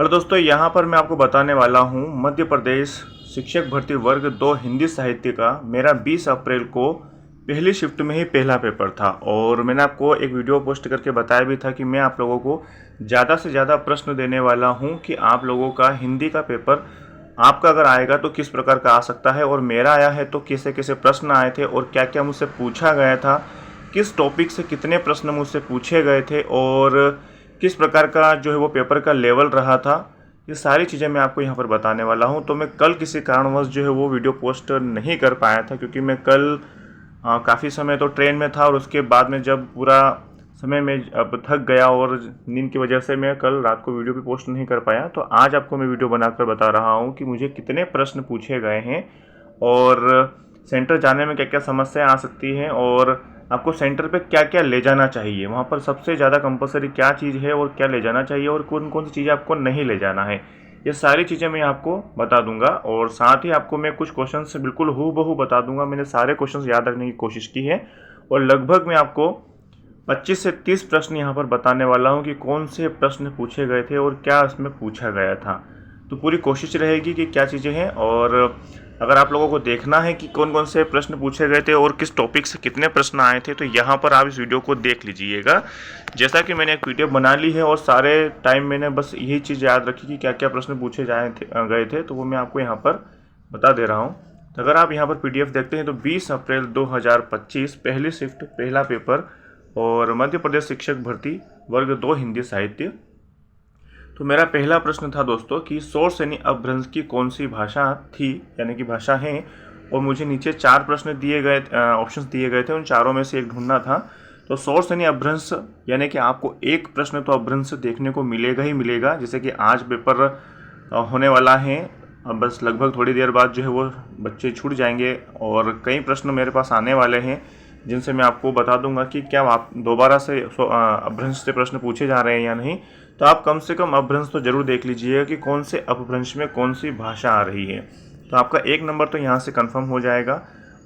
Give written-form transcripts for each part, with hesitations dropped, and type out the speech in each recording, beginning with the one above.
Hello दोस्तों, यहाँ पर मैं आपको बताने वाला हूँ मध्य प्रदेश शिक्षक भर्ती वर्ग 2 हिंदी साहित्य का मेरा 20 अप्रैल को पहली शिफ्ट में ही पहला पेपर था। और मैंने आपको एक वीडियो पोस्ट करके बताया भी था कि मैं आप लोगों को ज़्यादा से ज़्यादा प्रश्न देने वाला हूँ कि आप लोगों का हिंदी का पेपर आपका अगर आएगा तो किस प्रकार का आ सकता है, और मेरा आया है तो कैसे कैसे प्रश्न आए थे और क्या क्या मुझसे पूछा गया था, किस टॉपिक से कितने प्रश्न मुझसे पूछे गए थे और किस प्रकार का जो है वो पेपर का लेवल रहा था। ये सारी चीज़ें मैं आपको यहाँ पर बताने वाला हूँ। तो मैं कल किसी कारणवश जो है वो वीडियो पोस्ट नहीं कर पाया था, क्योंकि मैं कल काफ़ी समय तो ट्रेन में था और उसके बाद में जब पूरा समय में अब थक गया और नींद की वजह से मैं कल रात को वीडियो भी पोस्ट नहीं कर पाया। तो आज आपको मैं वीडियो बनाकर बता रहा हूँ कि मुझे कितने प्रश्न पूछे गए हैं और सेंटर जाने में क्या क्या समस्याएं आ सकती हैं और आपको सेंटर पे क्या क्या ले जाना चाहिए, वहाँ पर सबसे ज़्यादा कंपलसरी क्या चीज़ है और क्या ले जाना चाहिए और कौन कौन सी चीज़ें आपको नहीं ले जाना है, ये सारी चीज़ें मैं आपको बता दूंगा। और साथ ही आपको मैं कुछ क्वेश्चंस बिल्कुल हूबहू बता दूंगा। मैंने सारे क्वेश्चंस याद रखने की कोशिश की है और लगभग मैं आपको 25 से 30 प्रश्न यहाँ पर बताने वाला हूँ कि कौन से प्रश्न पूछे गए थे और क्या इसमें पूछा गया था। तो पूरी कोशिश रहेगी कि क्या चीज़ें हैं, और अगर आप लोगों को देखना है कि कौन कौन से प्रश्न पूछे गए थे और किस टॉपिक से कितने प्रश्न आए थे, तो यहाँ पर आप इस वीडियो को देख लीजिएगा। जैसा कि मैंने एक पीडीएफ बना ली है और सारे टाइम मैंने बस यही चीज़ याद रखी कि क्या क्या प्रश्न पूछे गए थे, तो वो मैं आपको यहाँ पर बता दे रहा हूँ। तो अगर आप यहाँ पर पीडीएफ देखते हैं तो 20 अप्रैल 2025 पहली शिफ्ट पहला पेपर और मध्य प्रदेश शिक्षक भर्ती वर्ग 2 हिंदी साहित्य। तो मेरा पहला प्रश्न था दोस्तों कि सोर्स यानी अपभ्रंश की कौन सी भाषा थी, यानी कि भाषा है। और मुझे नीचे 4 प्रश्न दिए गए, ऑप्शंस दिए गए थे, उन चारों में से एक ढूंढना था। तो सोर्स यानी अपभ्रंश, यानी कि आपको एक प्रश्न तो अपभ्रंश देखने को मिलेगा ही मिलेगा। जैसे कि आज पेपर होने वाला है, अब बस लगभग थोड़ी देर बाद जो है वो बच्चे छूट जाएंगे और कई प्रश्न मेरे पास आने वाले हैं जिनसे मैं आपको बता दूंगा कि क्या आप दोबारा से अपभ्रंश से प्रश्न पूछे जा रहे हैं या नहीं। तो आप कम से कम अपभ्रंश तो जरूर देख लीजिएगा कि कौन से अपभ्रंश में कौन सी भाषा आ रही है। तो आपका 1 नंबर तो यहाँ से कंफर्म हो जाएगा।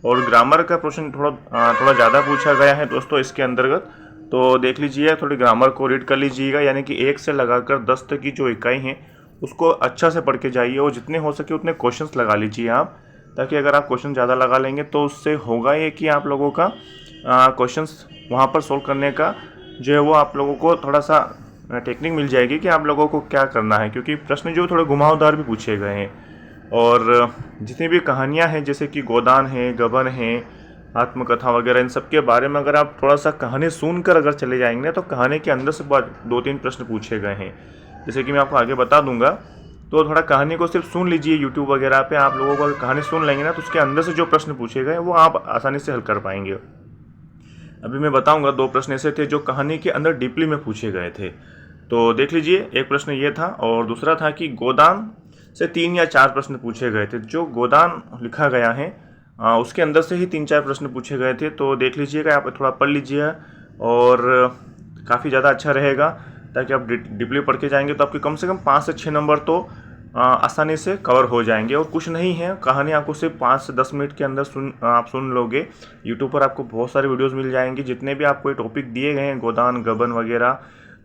और ग्रामर का प्रश्न थोड़ा ज़्यादा पूछा गया है दोस्तों इसके अंतर्गत, तो देख लीजिए, थोड़ी ग्रामर को रीड कर लीजिएगा। यानी कि 1 से लगाकर 10 तक की जो इकाई है उसको अच्छा से पढ़ के जाइए और जितने हो सके उतने क्वेश्चंस लगा लीजिए आप, ताकि अगर आप क्वेश्चन ज़्यादा लगा लेंगे तो उससे होगा ये कि आप लोगों का क्वेश्चंस वहाँ पर सोल्व करने का जो है वो आप लोगों को थोड़ा सा टेक्निक मिल जाएगी कि आप लोगों को क्या करना है, क्योंकि प्रश्न जो थोड़े घुमावदार भी पूछे गए हैं। और जितनी भी कहानियाँ हैं जैसे कि गोदान है, गबन है, आत्मकथा वगैरह, इन सब के बारे में अगर आप थोड़ा सा कहानी सुनकर अगर चले जाएंगे तो कहानी के अंदर से 2-3 प्रश्न पूछे गए हैं। जैसे कि मैं आपको आगे बता दूंगा। तो थोड़ा कहानी को सिर्फ सुन लीजिए, यूट्यूब वगैरह पे आप लोगों को अगर कहानी सुन लेंगे ना तो उसके अंदर से जो प्रश्न पूछे गए वो आप आसानी से हल कर पाएंगे। अभी मैं बताऊंगा 2 प्रश्न ऐसे थे जो कहानी के अंदर डीपली में पूछे गए थे। तो देख लीजिए, एक प्रश्न ये था और दूसरा था कि गोदान से 3 या 4 प्रश्न पूछे गए थे। जो गोदान लिखा गया है उसके अंदर से ही 3-4 प्रश्न पूछे गए थे। तो देख लीजिएगा, आप थोड़ा पढ़ लीजिए और काफ़ी ज़्यादा अच्छा रहेगा, ताकि आप डीपली पढ़ के जाएंगे तो आपके कम से कम 5 से 6 नंबर तो आसानी से कवर हो जाएंगे। और कुछ नहीं है, कहानी आपको सिर्फ 5 से 10 मिनट के अंदर आप सुन लोगे। यूट्यूब पर आपको बहुत सारे वीडियोस मिल जाएंगे, जितने भी आपको ये टॉपिक दिए गए हैं, गोदान, गबन वगैरह,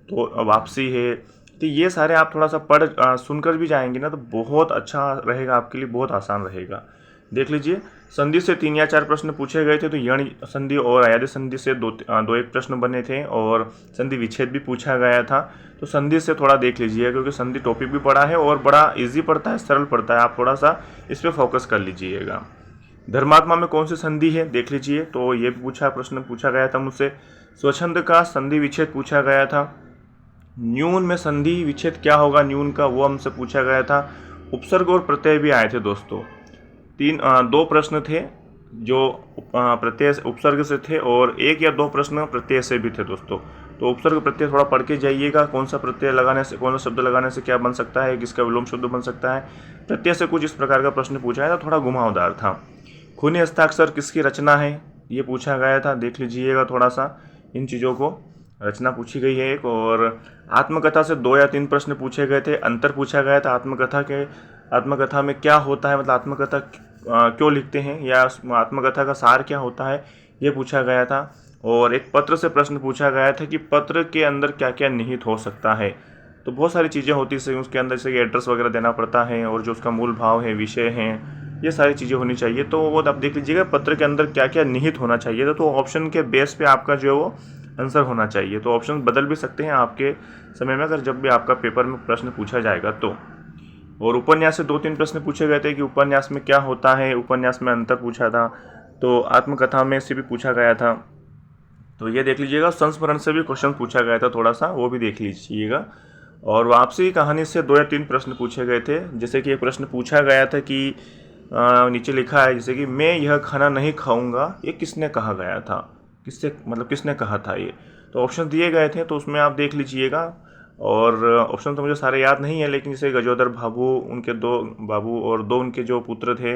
तो वापसी है, तो ये सारे आप थोड़ा सा सुनकर भी जाएंगे ना तो बहुत अच्छा रहेगा, आपके लिए बहुत आसान रहेगा। देख लीजिए, संधि से 3 या 4 प्रश्न पूछे गए थे। तो यण संधि और अयादि संधि से 2-1 प्रश्न बने थे और संधि विच्छेद भी पूछा गया था। तो संधि से थोड़ा देख लीजिए, क्योंकि संधि टॉपिक भी पढ़ा है और बड़ा इजी पड़ता है, सरल पड़ता है। आप थोड़ा सा इस पर फोकस कर लीजिएगा। धर्मात्मा में कौन सी संधि है देख लीजिए, तो ये भी प्रश्न पूछा गया था मुझसे। स्वच्छंद का संधि विच्छेद पूछा गया था। न्यून में संधि विच्छेद क्या होगा न्यून का, वो हमसे पूछा गया था। उपसर्ग और प्रत्यय भी आए थे दोस्तों। 2 प्रश्न थे जो प्रत्यय उपसर्ग से थे और 1 या 2 प्रश्न प्रत्यय से भी थे दोस्तों। तो उपसर्ग प्रत्यय थोड़ा पढ़ के जाइएगा, कौन सा प्रत्यय लगाने से, कौन सा शब्द लगाने से क्या बन सकता है, किसका विलोम शब्द बन सकता है। प्रत्यय से कुछ इस प्रकार का प्रश्न पूछा है, तो थोड़ा घुमावदार था। खूनी हस्ताक्षर किसकी रचना है, ये पूछा गया था। देख लीजिएगा थोड़ा सा इन चीज़ों को, रचना पूछी गई है एक। और आत्मकथा से 2 या 3 प्रश्न पूछे गए थे। अंतर पूछा गया था आत्मकथा में क्या होता है, मतलब आत्मकथा क्यों लिखते हैं, या आत्मकथा का सार क्या होता है, ये पूछा गया था। और एक पत्र से प्रश्न पूछा गया था कि पत्र के अंदर क्या क्या निहित हो सकता है। तो बहुत सारी चीज़ें होती है उसके अंदर, जैसे एड्रेस वगैरह देना पड़ता है और जो उसका मूल भाव है, विषय हैं, ये सारी चीज़ें होनी चाहिए। तो वो आप देख लीजिएगा पत्र के अंदर क्या क्या निहित होना चाहिए। तो ऑप्शन के बेस पे आपका जो है वो आंसर होना चाहिए। तो ऑप्शन बदल भी सकते हैं आपके समय में, अगर जब भी आपका पेपर में प्रश्न पूछा जाएगा तो। और उपन्यास से 2-3 प्रश्न पूछे गए थे कि उपन्यास में क्या होता है, उपन्यास में अंतर पूछा था। तो आत्मकथा में से भी पूछा गया था, तो ये देख लीजिएगा। संस्मरण से भी क्वेश्चन पूछा गया था थोड़ा सा, वो भी देख लीजिएगा। और वापसी कहानी से 2 या 3 प्रश्न पूछे गए थे। जैसे कि एक प्रश्न पूछा गया था कि नीचे लिखा है जैसे कि मैं यह खाना नहीं खाऊंगा, ये किसने कहा गया था, किससे मतलब किसने कहा था ये। तो ऑप्शन दिए गए थे, तो उसमें आप देख लीजिएगा। और ऑप्शन तो मुझे सारे याद नहीं है, लेकिन जैसे गजोदर बाबू, उनके 2 बाबू और 2 उनके जो पुत्र थे,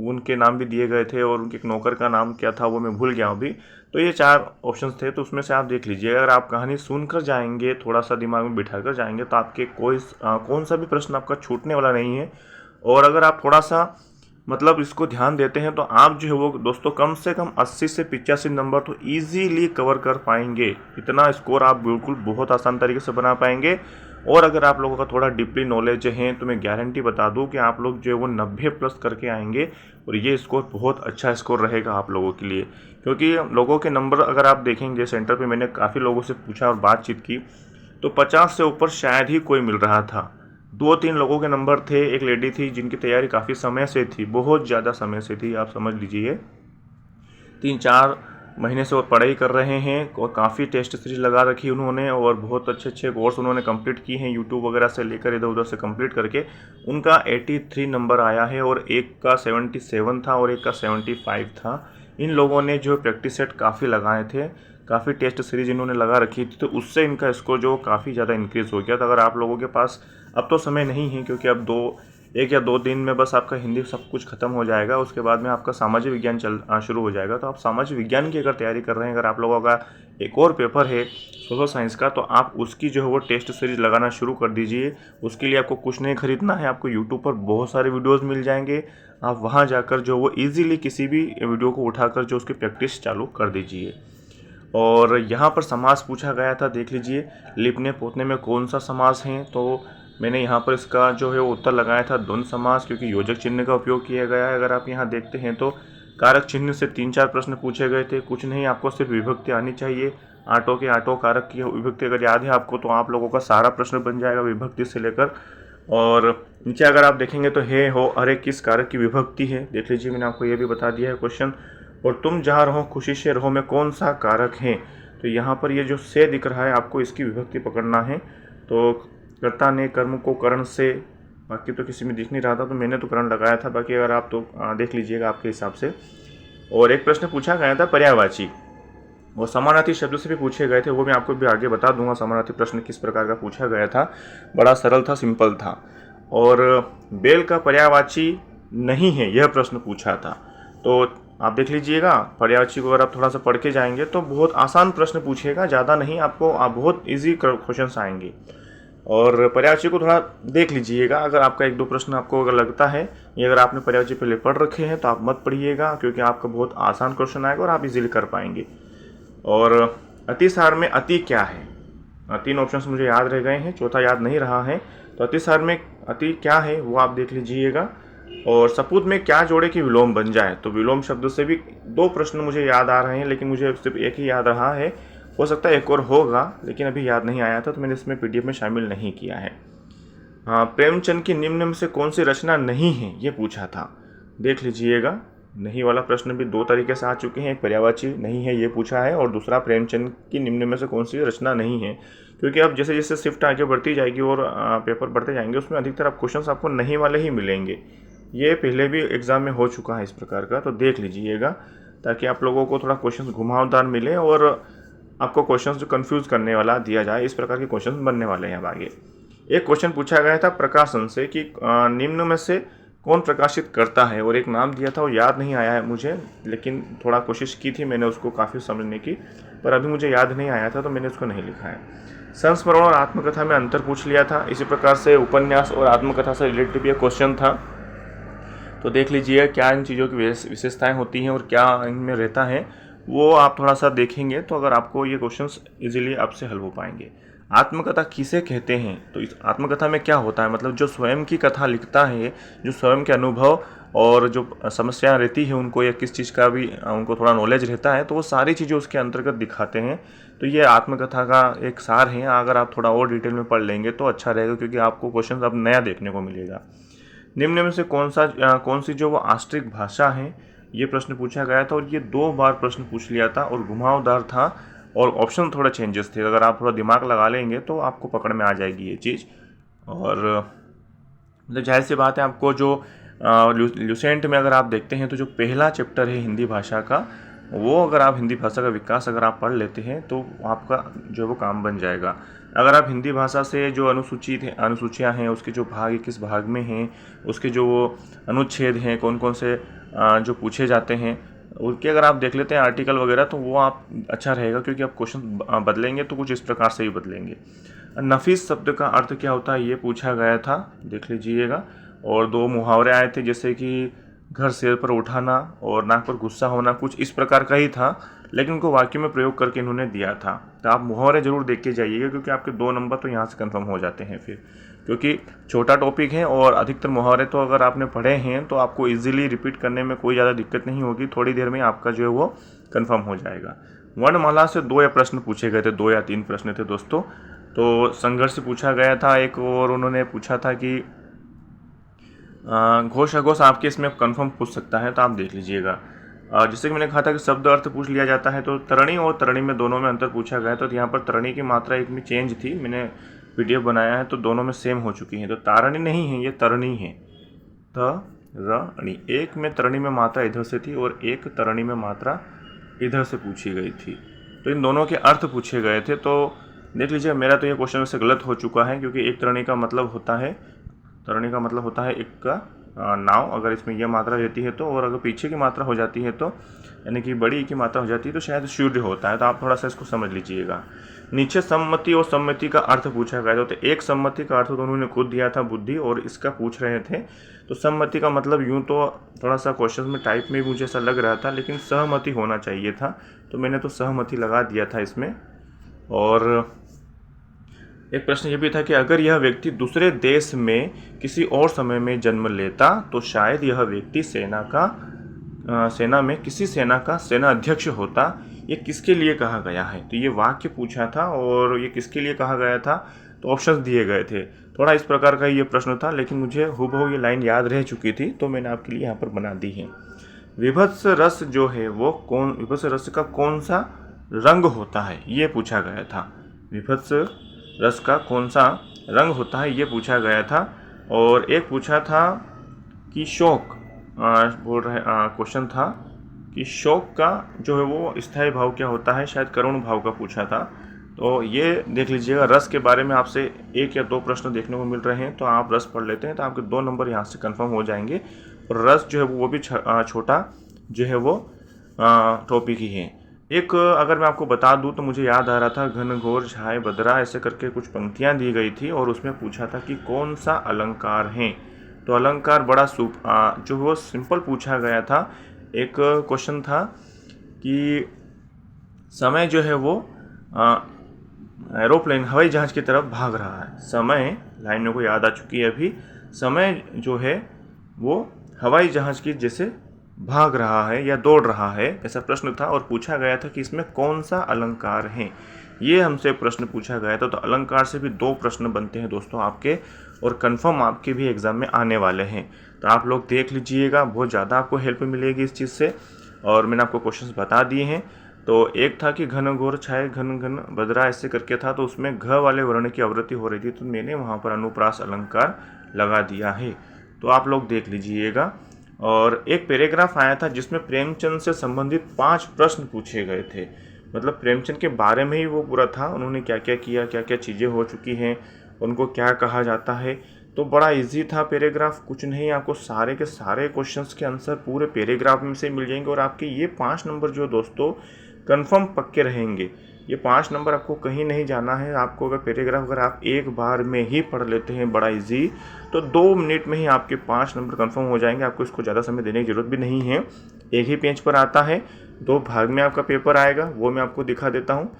उनके नाम भी दिए गए थे, और उनके एक नौकर का नाम क्या था वो मैं भूल गया अभी। तो ये 4 ऑप्शंस थे, तो उसमें से आप देख लीजिए। अगर आप कहानी सुनकर जाएंगे, थोड़ा सा दिमाग में बिठा कर जाएंगे, तो आपके कौन सा भी प्रश्न आपका छूटने वाला नहीं है। और अगर आप थोड़ा सा मतलब इसको ध्यान देते हैं, तो आप जो है वो दोस्तों कम से कम 80 से 85 नंबर तो ईजीली कवर कर पाएंगे। इतना स्कोर आप बिल्कुल बहुत आसान तरीके से बना पाएंगे। और अगर आप लोगों का थोड़ा डीपली नॉलेज है, तो मैं गारंटी बता दूं कि आप लोग जो है वो 90+ करके आएंगे। और ये स्कोर बहुत अच्छा स्कोर रहेगा आप लोगों के लिए, क्योंकि लोगों के नंबर अगर आप देखेंगे सेंटर पे, मैंने काफ़ी लोगों से पूछा और बातचीत की, तो 50 से ऊपर शायद ही कोई मिल रहा था। 2-3 लोगों के नंबर थे। एक लेडी थी जिनकी तैयारी काफ़ी समय से थी, बहुत ज़्यादा समय से थी, आप समझ लीजिए 3-4 महीने से वो पढ़ाई कर रहे हैं, और काफ़ी टेस्ट सीरीज लगा रखी उन्होंने, और बहुत अच्छे कोर्स उन्होंने कंप्लीट किए हैं यूट्यूब वगैरह से लेकर, इधर उधर से कंप्लीट करके उनका 83 नंबर आया है। और एक का 77 था और एक का 75 था। इन लोगों ने जो प्रैक्टिस सेट काफ़ी लगाए थे, काफ़ी टेस्ट सीरीज इन्होंने लगा रखी थी, तो उससे इनका स्कोर जो काफ़ी ज़्यादा इंक्रीज़ हो गया था। अगर आप लोगों के पास अब तो समय नहीं है, क्योंकि अब 1 या 2 दिन में बस आपका हिंदी सब कुछ खत्म हो जाएगा, उसके बाद में आपका सामाजिक विज्ञान शुरू हो जाएगा। तो आप सामाजिक विज्ञान की अगर तैयारी कर रहे हैं, अगर आप लोगों का एक और पेपर है सोशल साइंस का, तो आप उसकी जो है वो टेस्ट सीरीज लगाना शुरू कर दीजिए। उसके लिए आपको कुछ नहीं खरीदना है, आपको यूट्यूब पर बहुत सारे वीडियोज़ मिल जाएंगे। आप वहाँ जाकर जो वो ईजिली किसी भी वीडियो को उठाकर जो उसकी प्रैक्टिस चालू कर दीजिए। और यहाँ पर समास पूछा गया था, देख लीजिए लिपने पोतने में कौन सा समास है। तो मैंने यहाँ पर इसका जो है वो उत्तर लगाया था द्वंद्व समास, क्योंकि योजक चिन्ह का उपयोग किया गया है। अगर आप यहाँ देखते हैं तो कारक चिन्ह से 3-4 प्रश्न पूछे गए थे, कुछ नहीं, आपको सिर्फ विभक्ति आनी चाहिए। आटो के आटो कारक की विभक्ति अगर याद है आपको, तो आप लोगों का सारा प्रश्न बन जाएगा विभक्ति से लेकर। और नीचे अगर आप देखेंगे तो हे हो अरे किस कारक की विभक्ति है, देख लीजिए मैंने आपको ये भी बता दिया है क्वेश्चन। और तुम जहाँ रहो खुशी से रहो में कौन सा कारक है, तो यहाँ पर ये जो से दिख रहा है आपको इसकी विभक्ति पकड़ना है। तो कर्ता ने कर्म को करण से, बाकी तो किसी में दिख नहीं रहा था, तो मैंने तो करण लगाया था, बाकी अगर आप तो देख लीजिएगा आपके हिसाब से। और एक प्रश्न पूछा गया था पर्यायवाची, और समानार्थी शब्द से भी पूछे गए थे, वो मैं आपको भी आगे बता दूंगा समानार्थी प्रश्न किस प्रकार का पूछा गया था। बड़ा सरल था, सिंपल था। और बेल का पर्यायवाची नहीं है, यह प्रश्न पूछा था। तो आप देख लीजिएगा पर्यायवाची को अगर आप थोड़ा सा पढ़ के जाएंगे तो बहुत आसान प्रश्न पूछेगा, ज़्यादा नहीं, आपको बहुत ईजी क्वेश्चन आएंगे। और पर्यायवाची को थोड़ा देख लीजिएगा, अगर आपका 1-2 प्रश्न आपको अगर लगता है, ये अगर आपने पर्यायवाची पहले पढ़ रखे हैं तो आप मत पढ़िएगा, क्योंकि आपका बहुत आसान क्वेश्चन आएगा और आप इजीली कर पाएंगे। और अतिसार में अति क्या है, 3 ऑप्शंस मुझे याद रह गए हैं, चौथा याद नहीं रहा है। तो अतिसार में अति क्या है वो आप देख लीजिएगा। और सपूत में क्या जोड़े कि विलोम बन जाए, तो विलोम शब्द से भी 2 प्रश्न मुझे याद आ रहे हैं, लेकिन मुझे सिर्फ एक ही याद रहा है, हो सकता है एक और होगा, लेकिन अभी याद नहीं आया था, तो मैंने इसमें PDF में शामिल नहीं किया है। प्रेमचंद की निम्न में से कौन सी रचना नहीं है, ये पूछा था, देख लीजिएगा। नहीं वाला प्रश्न भी 2 तरीके से आ चुके हैं, एक पर्यायवाची नहीं है ये पूछा है, और दूसरा प्रेमचंद की निम्न में से कौन सी रचना नहीं है। क्योंकि अब जैसे जैसे शिफ्ट आगे बढ़ती जाएगी और पेपर बढ़ते जाएंगे, उसमें अधिकतर आप क्वेश्चंस आपको नहीं वाले ही मिलेंगे। ये पहले भी एग्जाम में हो चुका है इस प्रकार का, तो देख लीजिएगा, ताकि आप लोगों को थोड़ा क्वेश्चन घुमावदार मिले और आपको क्वेश्चंस जो कंफ्यूज करने वाला दिया जाए, इस प्रकार के क्वेश्चंस बनने वाले हैं अब आगे। एक क्वेश्चन पूछा गया था प्रकाशन से कि निम्न में से कौन प्रकाशित करता है, और एक नाम दिया था, वो याद नहीं आया है मुझे, लेकिन थोड़ा कोशिश की थी मैंने उसको काफ़ी समझने की, पर अभी मुझे याद नहीं आया था, तो मैंने उसको नहीं लिखा है। संस्मरण और आत्मकथा में अंतर पूछ लिया था, इसी प्रकार से उपन्यास और आत्मकथा से रिलेटेड भी एक क्वेश्चन था। तो देख लीजिए क्या इन चीज़ों की विशेषताएं होती हैं और क्या इनमें रहता है। वो आप थोड़ा सा देखेंगे तो अगर आपको ये क्वेश्चंस इजीली आपसे हल हो पाएंगे। आत्मकथा किसे कहते हैं? तो इस आत्मकथा में क्या होता है, मतलब जो स्वयं की कथा लिखता है, जो स्वयं के अनुभव और जो समस्या रहती है उनको, या किस चीज़ का भी उनको थोड़ा नॉलेज रहता है, तो वो सारी चीज़ें उसके अंतर्गत दिखाते हैं। तो ये आत्मकथा का एक सार है। अगर आप थोड़ा और डिटेल में पढ़ लेंगे तो अच्छा रहेगा, क्योंकि आपको क्वेश्चन अब नया देखने को मिलेगा। निम्न में से कौन सी जो वो आश्रित भाषा है, ये प्रश्न पूछा गया था, और ये 2 बार प्रश्न पूछ लिया था और घुमावदार था, और ऑप्शन थोड़े चेंजेस थे। अगर आप थोड़ा दिमाग लगा लेंगे तो आपको पकड़ में आ जाएगी ये चीज़। और मतलब जाहिर सी बात है, आपको जो ल्यूसेंट में अगर आप देखते हैं तो जो पहला चैप्टर है हिंदी भाषा का, वो अगर आप हिंदी भाषा का विकास अगर आप पढ़ लेते हैं तो आपका जो वो काम बन जाएगा। अगर आप हिंदी भाषा से जो अनुसूचियाँ हैं, उसके जो भाग किस भाग में हैं, उसके जो वो अनुच्छेद हैं, कौन कौन से जो पूछे जाते हैं, उनके अगर आप देख लेते हैं आर्टिकल वगैरह, तो वो आप अच्छा रहेगा, क्योंकि आप क्वेश्चन बदलेंगे तो कुछ इस प्रकार से ही बदलेंगे। नफीस शब्द का अर्थ क्या होता है, ये पूछा गया था, देख लीजिएगा। और 2 मुहावरे आए थे, जैसे कि घर सिर पर उठाना और नाक पर गुस्सा होना, कुछ इस प्रकार का ही था, लेकिन उनको वाक्य में प्रयोग करके इन्होंने दिया था। तो आप मुहावरे जरूर देख के जाइएगा, क्योंकि आपके 2 नंबर तो यहाँ से कंफर्म हो जाते हैं फिर, क्योंकि छोटा टॉपिक है और अधिकतर मुहावरे तो अगर आपने पढ़े हैं तो आपको इजीली रिपीट करने में कोई ज़्यादा दिक्कत नहीं होगी, थोड़ी देर में आपका जो है वो कंफर्म हो जाएगा। वर्णमाला से 2 या प्रश्न पूछे गए थे, 2 या 3 प्रश्न थे दोस्तों। तो संघर्ष पूछा गया था एक, और उन्होंने पूछा था कि घोष अघोष आपके इसमें कंफर्म पूछ सकता है, तो आप देख लीजिएगा। जैसे कि मैंने कहा था कि शब्द अर्थ पूछ लिया जाता है, तो तरणी और तरणी में दोनों में अंतर पूछा गया। तो यहाँ पर तरणी की मात्रा एक में चेंज थी, मैंने पीडीएफ बनाया है तो दोनों में सेम हो चुकी है। तो तारणी नहीं है, ये तरणी है, तरणी। एक में तरणी में मात्रा इधर से थी और एक तरणी में मात्रा इधर से पूछी गई थी, तो इन दोनों के अर्थ पूछे गए थे। तो देख लीजिए, मेरा तो ये क्वेश्चन वैसे गलत हो चुका है, क्योंकि एक तरणी का मतलब होता है, तरणी का मतलब होता है एक का नाव, अगर इसमें यह मात्रा रहती है तो, और अगर पीछे की मात्रा हो जाती है तो, यानी कि बड़ी की मात्रा हो जाती है तो शायद सूर्य होता है। तो आप थोड़ा सा इसको समझ लीजिएगा। नीचे सम्मति और सम्मति का अर्थ पूछा गया था। तो एक सम्मति का अर्थ तो उन्होंने खुद दिया था, बुद्धि, और इसका पूछ रहे थे। तो सम्मति का मतलब यूँ तो थोड़ा सा क्वेश्चन में टाइप में मुझे ऐसा लग रहा था, लेकिन सहमति होना चाहिए था, तो मैंने तो सहमति लगा दिया था इसमें। और एक प्रश्न ये भी था कि अगर यह व्यक्ति दूसरे देश में किसी और समय में जन्म लेता तो शायद यह व्यक्ति सेना में किसी सेना का सेना अध्यक्ष होता। ये किसके लिए कहा गया है? तो ये वाक्य पूछा था, और ये किसके लिए कहा गया था, तो ऑप्शंस दिए गए थे। थोड़ा इस प्रकार का ये प्रश्न था, लेकिन मुझे हूबहू ये लाइन याद रह चुकी थी, तो मैंने आपके लिए यहाँ पर बना दी है। विभत्स रस जो है वो विभत्स रस का कौन सा रंग होता है, ये पूछा गया था। विभत्स रस का कौन सा रंग होता है, ये पूछा गया था। और एक पूछा था कि शोक, क्वेश्चन था कि शोक का जो है वो स्थायी भाव क्या होता है, शायद करुण भाव का पूछा था। तो ये देख लीजिएगा, रस के बारे में आपसे 1 या 2 प्रश्न देखने को मिल रहे हैं, तो आप रस पढ़ लेते हैं तो आपके 2 नंबर यहाँ से कंफर्म हो जाएंगे। और रस जो है वो भी छोटा जो है वो टॉपिक ही है। एक अगर मैं आपको बता दूं तो मुझे याद आ रहा था, घन घोर छाए बदरा, ऐसे करके कुछ पंक्तियां दी गई थी, और उसमें पूछा था कि कौन सा अलंकार है। तो अलंकार बड़ा जो वो सिंपल पूछा गया था। एक क्वेश्चन था कि समय जो है वो एरोप्लेन हवाई जहाज़ की तरफ भाग रहा है। समय, लाइन मेरे को याद आ चुकी है अभी, समय जो है वो हवाई जहाज़ की जैसे भाग रहा है या दौड़ रहा है, ऐसा प्रश्न था। और पूछा गया था कि इसमें कौन सा अलंकार है, ये हमसे प्रश्न पूछा गया था। तो अलंकार से भी 2 प्रश्न बनते हैं दोस्तों आपके, और कंफर्म आपके भी एग्जाम में आने वाले हैं। तो आप लोग देख लीजिएगा, बहुत ज़्यादा आपको हेल्प मिलेगी इस चीज़ से। और मैंने आपको क्वेश्चंस बता दिए हैं। तो एक था कि घन घोर छाए घन घन बदरा, ऐसे करके था, तो उसमें घ वाले वर्ण की आवृत्ति हो रही थी, तो मैंने वहाँ पर अनुप्रास अलंकार लगा दिया है। तो आप लोग देख लीजिएगा। और एक पैराग्राफ आया था जिसमें प्रेमचंद से संबंधित 5 प्रश्न पूछे गए थे, मतलब प्रेमचंद के बारे में ही वो पूरा था, उन्होंने क्या क्या किया, क्या क्या चीज़ें हो चुकी हैं, उनको क्या कहा जाता है। तो बड़ा इजी था पैराग्राफ, कुछ नहीं, आपको सारे के सारे क्वेश्चंस के आंसर पूरे पैराग्राफ में से मिल जाएंगे। और आपके ये 5 नंबर जो दोस्तों कंफर्म पक्के रहेंगे। ये 5 नंबर आपको कहीं नहीं जाना है। आपको अगर पैराग्राफ अगर आप एक बार में ही पढ़ लेते हैं बड़ा इजी, तो 2 मिनट में ही आपके 5 नंबर कंफर्म हो जाएंगे। आपको इसको ज़्यादा समय देने की ज़रूरत भी नहीं है, एक ही पेज पर आता है। दो भाग में आपका पेपर आएगा, वो मैं आपको दिखा देता हूँ।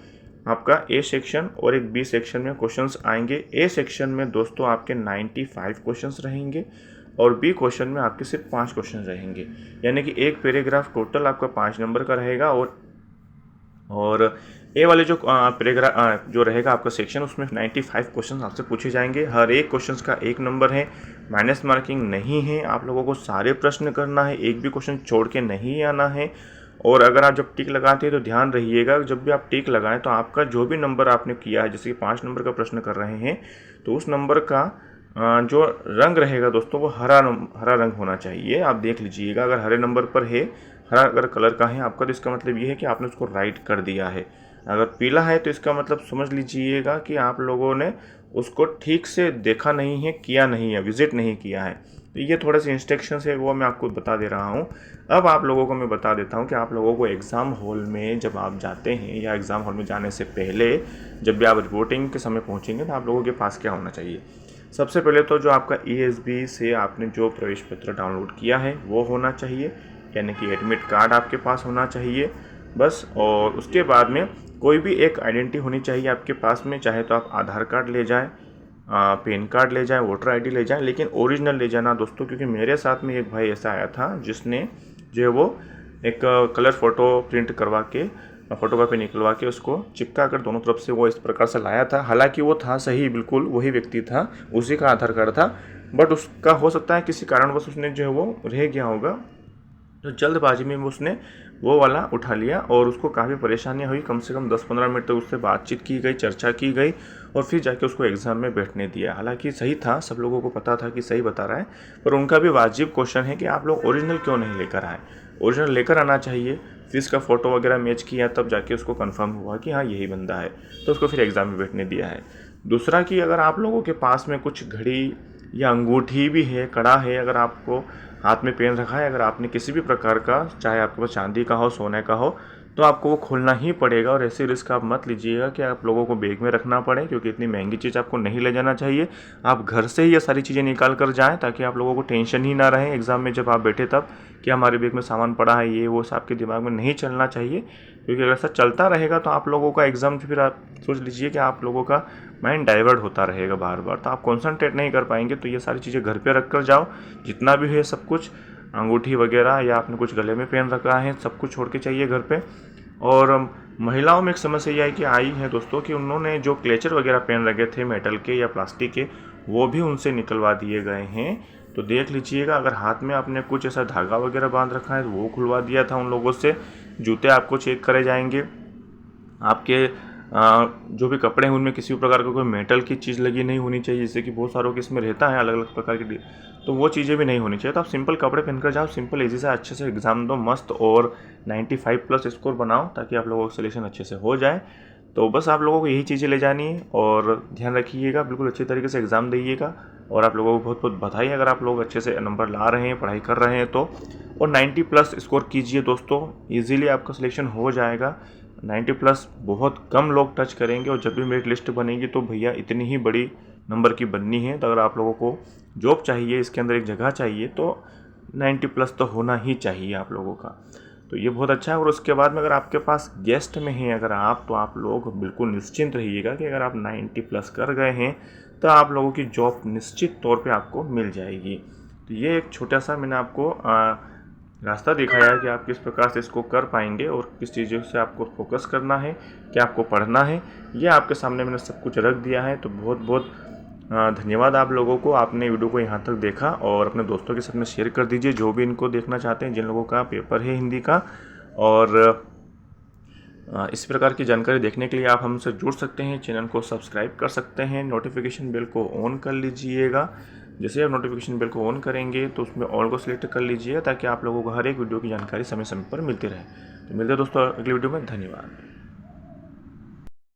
आपका ए सेक्शन और एक बी सेक्शन में क्वेश्चंस आएंगे। ए सेक्शन में दोस्तों आपके 95 क्वेश्चंस रहेंगे और बी क्वेश्चन में आपके सिर्फ 5 क्वेश्चन रहेंगे, यानी कि एक पैराग्राफ टोटल आपका 5 नंबर का रहेगा। और ए वाले जो पैराग्राफ जो रहेगा आपका सेक्शन, उसमें 95 क्वेश्चन आपसे पूछे जाएंगे। हर एक क्वेश्चन का 1 नंबर है, माइनस मार्किंग नहीं है। आप लोगों को सारे प्रश्न करना है, एक भी क्वेश्चन छोड़ के नहीं आना है। और अगर आप जब टिक लगाते हैं तो ध्यान रहिएगा, जब भी आप टिक लगाएं तो आपका जो भी नंबर आपने किया है, जैसे कि 5 नंबर का प्रश्न कर रहे हैं, तो उस नंबर का जो रंग रहेगा दोस्तों वो हरा रंग होना चाहिए। आप देख लीजिएगा, अगर हरे नंबर पर है, हरा अगर कलर का है आपका, तो इसका मतलब ये है कि आपने उसको राइट कर दिया है। अगर पीला है तो इसका मतलब समझ लीजिएगा कि आप लोगों ने उसको ठीक से देखा नहीं है, किया नहीं है, विजिट नहीं किया है। तो ये थोड़े से इंस्ट्रक्शंस है, वो मैं आपको बता दे रहा हूँ। अब आप लोगों को मैं बता देता हूँ कि आप लोगों को एग्ज़ाम हॉल में जब आप जाते हैं या एग्ज़ाम हॉल में जाने से पहले जब भी आप रिपोर्टिंग के समय पहुँचेंगे तो आप लोगों के पास क्या होना चाहिए। सबसे पहले तो जो आपका ESB से आपने जो प्रवेश पत्र डाउनलोड किया है वो होना चाहिए, यानी कि एडमिट कार्ड आपके पास होना चाहिए बस। और उसके बाद में कोई भी एक आइडेंटिटी होनी चाहिए आपके पास में, चाहे तो आप आधार कार्ड ले जाएं, पैन कार्ड ले जाएं, वोटर ID ले जाएं, लेकिन ओरिजिनल ले जाना दोस्तों, क्योंकि मेरे साथ में एक भाई ऐसा आया था जिसने जो है वो एक कलर फ़ोटो प्रिंट करवा के, फ़ोटोकॉपी निकलवा के उसको चिपका कर दोनों तरफ से वो इस प्रकार से लाया था। हालांकि वो था सही, बिल्कुल वही व्यक्ति था, उसी का आधार कार्ड था, बट उसका हो सकता है किसी कारणवश उसने जो है वो रह गया होगा, तो जल्दबाजी में उसने वो वाला उठा लिया और उसको काफ़ी परेशानियां हुई। कम से कम 10-15 मिनट तक उससे बातचीत की गई, चर्चा की गई और फिर जाके उसको एग्ज़ाम में बैठने दिया। हालांकि सही था, सब लोगों को पता था कि सही बता रहा है, पर उनका भी वाजिब क्वेश्चन है कि आप लोग ओरिजिनल क्यों नहीं लेकर आए। ओरिजिनल लेकर आना चाहिए, फिर इसका फ़ोटो वगैरह मैच किया, तब जाके उसको कंफर्म हुआ कि हाँ यही बंदा है, तो उसको फिर एग्ज़ाम में बैठने दिया है। दूसरा कि अगर आप लोगों के पास में कुछ घड़ी या अंगूठी भी है, कड़ा है, अगर आपको हाथ में पहन रखा है, अगर आपने किसी भी प्रकार का, चाहे आपके पास चांदी का हो, सोने का हो, तो आपको वो खोलना ही पड़ेगा। और ऐसी रिस्क आप मत लीजिएगा कि आप लोगों को बैग में रखना पड़े, क्योंकि इतनी महंगी चीज़ आपको नहीं ले जाना चाहिए। आप घर से ही ये सारी चीज़ें निकाल कर जाएं, ताकि आप लोगों को टेंशन ही ना रहे एग्ज़ाम में जब आप बैठे तब कि हमारे बैग में सामान पड़ा है, ये वो आपके दिमाग में नहीं चलना चाहिए। क्योंकि अगर ऐसा चलता रहेगा तो आप लोगों का एग्ज़ाम, फिर आप सोच लीजिए कि आप लोगों का माइंड डाइवर्ट होता रहेगा बार बार, तो आप कॉन्सनट्रेट नहीं कर पाएंगे। तो ये सारी चीज़ें घर पे रख कर जाओ, जितना भी है सब कुछ, अंगूठी वगैरह या आपने कुछ गले में पहन रखा है, सब कुछ छोड़ के चाहिए घर पे। और महिलाओं में एक समस्या यह आई है दोस्तों कि उन्होंने जो क्लेचर वगैरह पहन रखे थे मेटल के या प्लास्टिक के, वो भी उनसे निकलवा दिए गए हैं। तो देख लीजिएगा, अगर हाथ में आपने कुछ ऐसा धागा वगैरह बांध रखा है तो वो खुलवा दिया था उन लोगों से। जूते आपको चेक करे जाएंगे, आपके जो भी कपड़े हैं उनमें किसी प्रकार का कोई मेटल की चीज़ लगी नहीं होनी चाहिए, जैसे कि बहुत सारों के इसमें रहता है अलग अलग प्रकार की, तो वो चीज़ें भी नहीं होनी चाहिए। तो आप सिंपल कपड़े पहनकर जाओ, सिंपल इजी से अच्छे से एग्ज़ाम दो मस्त, और 95+ स्कोर बनाओ ताकि आप लोगों का सिलेक्शन अच्छे से हो जाए। तो बस आप लोगों को यही चीज़ें ले जानी है और ध्यान रखिएगा, बिल्कुल अच्छी तरीके से एग्ज़ाम दीजिएगा। और आप लोगों को बहुत बहुत बधाई अगर आप लोग अच्छे से नंबर ला रहे हैं, पढ़ाई कर रहे हैं तो। और 90+ स्कोर कीजिए दोस्तों, ईजिली आपका सिलेक्शन हो जाएगा। 90+ बहुत कम लोग टच करेंगे, और जब भी मेरिट लिस्ट बनेगी तो भैया इतनी ही बड़ी नंबर की बननी है। तो अगर आप लोगों को जॉब चाहिए, इसके अंदर एक जगह चाहिए, तो 90+ तो होना ही चाहिए आप लोगों का। तो ये बहुत अच्छा है। और उसके बाद में अगर आपके पास गेस्ट में हैं अगर आप, तो आप लोग बिल्कुल निश्चिंत रहिएगा कि अगर आप 90+ कर गए हैं तो आप लोगों की जॉब निश्चित तौर पे आपको मिल जाएगी। तो ये एक छोटा सा मैंने आपको रास्ता दिखाया है कि आप किस प्रकार से इसको कर पाएंगे और किस चीज़ों से आपको फोकस करना है, क्या आपको पढ़ना है, ये आपके सामने मैंने सब कुछ रख दिया है। तो बहुत बहुत धन्यवाद आप लोगों को, आपने वीडियो को यहाँ तक देखा, और अपने दोस्तों के साथ में शेयर कर दीजिए जो भी इनको देखना चाहते हैं, जिन लोगों का पेपर है हिंदी का। और इस प्रकार की जानकारी देखने के लिए आप हमसे जुड़ सकते हैं, चैनल को सब्सक्राइब कर सकते हैं, नोटिफिकेशन बेल को ऑन कर लीजिएगा। जैसे आप नोटिफिकेशन बेल को ऑन करेंगे तो उसमें ऑल को सिलेक्ट कर लीजिए, ताकि आप लोगों को हर एक वीडियो की जानकारी समय समय पर मिलती रहे। तो मिलते हैं दोस्तों अगली वीडियो में, धन्यवाद।